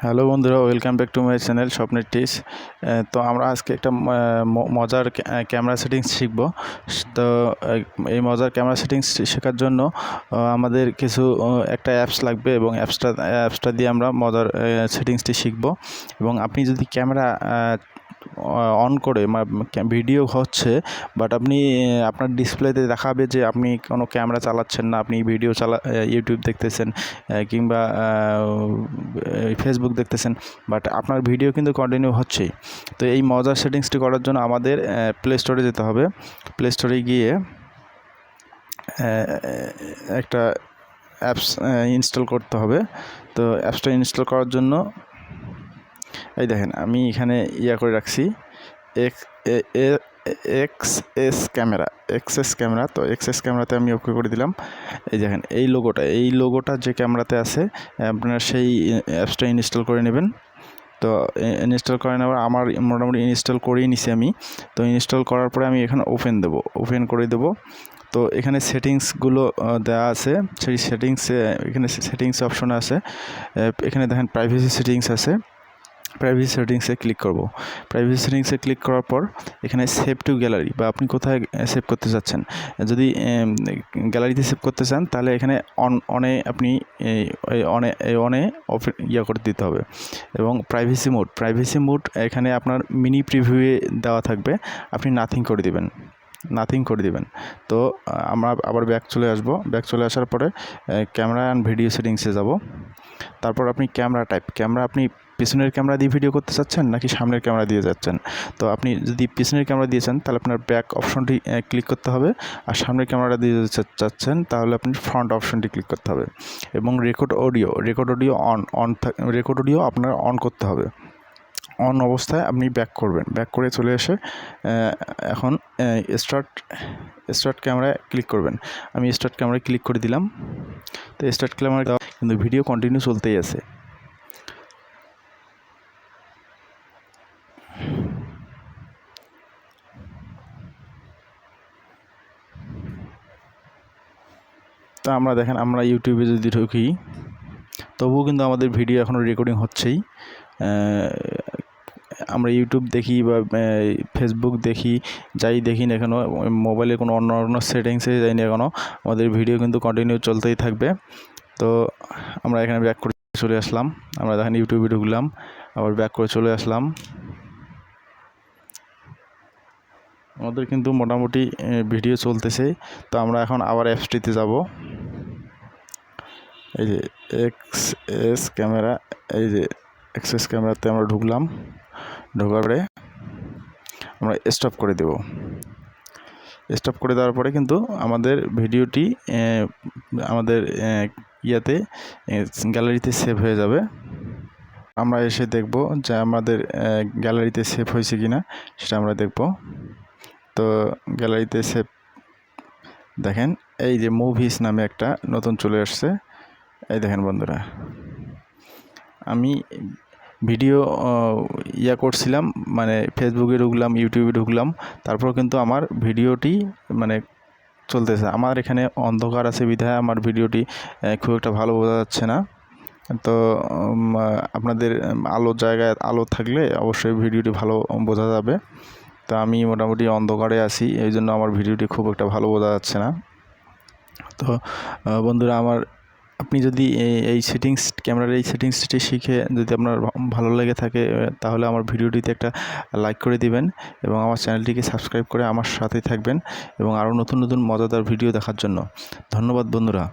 Hello বন্ধুরা, welcome back to my channel স্বপ্নের tips. তো আমরা আজকে একটা মজার ক্যামেরা সেটিংস শিখব। তো এই মজার ক্যামেরা সেটিংস শেখার জন্য আমাদের কিছু একটা অ্যাপস লাগবে এবং অ্যাপসটা দিয়ে আমরা মজার সেটিংসটি শিখব। এবং আপনি যদি ক্যামেরা অন করে ভিডিও হচ্ছে, বাট আপনি আপনার ডিসপ্লেতে দেখাবে যে আপনি কোনো ক্যামেরা চালাচ্ছেন না, আপনি ভিডিও ইউটিউব দেখতেছেন কিংবা ফেসবুক দেখতেছেন, বাট আপনার ভিডিও কিন্তু কন্টিনিউ হচ্ছেই। তো এই মজার সেটিংসটি করার জন্য আমাদের প্লে স্টোরে যেতে হবে। প্লে স্টোরে গিয়ে একটা অ্যাপস ইনস্টল করতে হবে। তো অ্যাপসটা ইনস্টল করার জন্য এই দেখেন, আমি এখানে করে রাখছি এক্সএস ক্যামেরা। তো এক্সএস ক্যামেরাতে আমি ওকে করে দিলাম। এই দেখেন, এই লোগোটা যে ক্যামেরাতে আছে আপনারা সেই অ্যাপসটা ইনস্টল করে নেবেন। তো ইনস্টল করে নেওয়ার আমার মোটামুটি ইনস্টল করেই নিছি আমি। তো ইনস্টল করার পরে আমি এখানে ওপেন করে দেবো। তো এখানে সেটিংসগুলো দেওয়া আছে, সেই এখানে সেটিংস অপশন আছে। এখানে দেখেন প্রাইভেসি সেটিংস আছে। প্রাইভেসি সেটিংসে ক্লিক করব। প্রাইভেসি সেটিংসে ক্লিক করার পর এখানে সেভ টু গ্যালারি বা আপনি কোথায় সেভ করতে চাচ্ছেন। যদি গ্যালারিতে সেভ করতে চান তাহলে এখানে অনে আপনি অনে করে দিতে হবে। এবং প্রাইভেসি মোড এখানে আপনার মিনি প্রিভিউয়ে দেওয়া থাকবে, আপনি নাথিং করে দিবেন। তো আমরা আবার ব্যাক চলে আসার পরে ক্যামেরা অ্যান্ড ভিডিও সেটিংসে যাব। তারপর আপনি ক্যামেরা আপনি পিছনের ক্যামেরা দিয়ে ভিডিও করতে চাচ্ছেন নাকি সামনের ক্যামেরা দিয়ে যাচ্ছেন। তো আপনি যদি পিছনের ক্যামেরা দিয়েছেন তাহলে আপনার ব্যাক অপশনটি ক্লিক করতে হবে, আর সামনের ক্যামেরা দিয়ে চাচ্ছেন তাহলে আপনি ফ্রন্ট অপশনটি ক্লিক করতে হবে। এবং রেকর্ড অডিও আপনার অন করতে হবে। অন অবস্থায় আপনি ব্যাক করে চলে এসে এখন স্টার্ট ক্যামেরায় ক্লিক করবেন। আমি স্টার্ট ক্যামেরায় ক্লিক করে দিলাম। তো স্টার্ট ক্যামেরা কিন্তু ভিডিও কন্টিনিউ চলতেই আছে। তো আমরা ইউটিউবে যদি ঢুকি তবুও কিন্তু আমাদের ভিডিও এখনও রেকর্ডিং হচ্ছেই। আমরা ইউটিউব দেখি বা ফেসবুক দেখি, যাই দেখি না কেন, মোবাইলে কোনো অন্য সেটিংসে যাই না কেন, আমাদের ভিডিও কিন্তু কন্টিনিউ চলতেই থাকবে। তো আমরা এখানে ব্যাক করে চলে আসলাম। আমরা দেখেন ইউটিউবে ঢুকলাম, আবার ব্যাক করে চলে আসলাম। আমাদের কিন্তু মোটামুটি ভিডিও চলতেছে। তো আমরা এখন আবার অ্যাপসটিতে যাব। এই যে এক্সএস ক্যামেরাতে আমরা ঢুকলাম। ঢোকার পরে আমরা স্টপ করে দেব। স্টপ করে দেওয়ার পরে কিন্তু আমাদের ভিডিওটি আমাদের গ্যালারিতে সেভ হয়ে যাবে। আমরা এসে দেখব যে আমাদের গ্যালারিতে সেভ হয়েছে কিনা, সেটা আমরা দেখব। তো গ্যালারিতে সেভ দেখেন, এই যে মুভিস নামে একটা নতুন চলে আসছে। এই দেখেন বন্ধুরা, আমি ভিডিও করছিলাম, মানে ফেসবুকে ঢুকলাম, ইউটিউবে ঢুকলাম, তারপর কিন্তু আমার ভিডিওটি চলতেছে। আমার এখানে অন্ধকার আছে বিধায় আমার ভিডিওটি খুব একটা ভালো বোঝা যাচ্ছে না। তো আপনাদের জায়গায় আলো থাকলে অবশ্যই ভিডিওটি ভালো বোঝা যাবে। তো আমি মোটামুটি অন্ধকারে আছি, এই জন্য আমার ভিডিওটি খুব একটা ভালো বোঝা যাচ্ছে না। তো বন্ধুরা, আপনি যদি ক্যামেরার এই সেটিংসটি শিখে যদি আপনার ভালো লেগে থাকে তাহলে আমার ভিডিওটিতে একটা লাইক করে দিবেন এবং আমার চ্যানেলটিকে সাবস্ক্রাইব করে আমার সাথে থাকবেন এবং আরও নতুন মজাদার ভিডিও দেখার জন্য। ধন্যবাদ বন্ধুরা।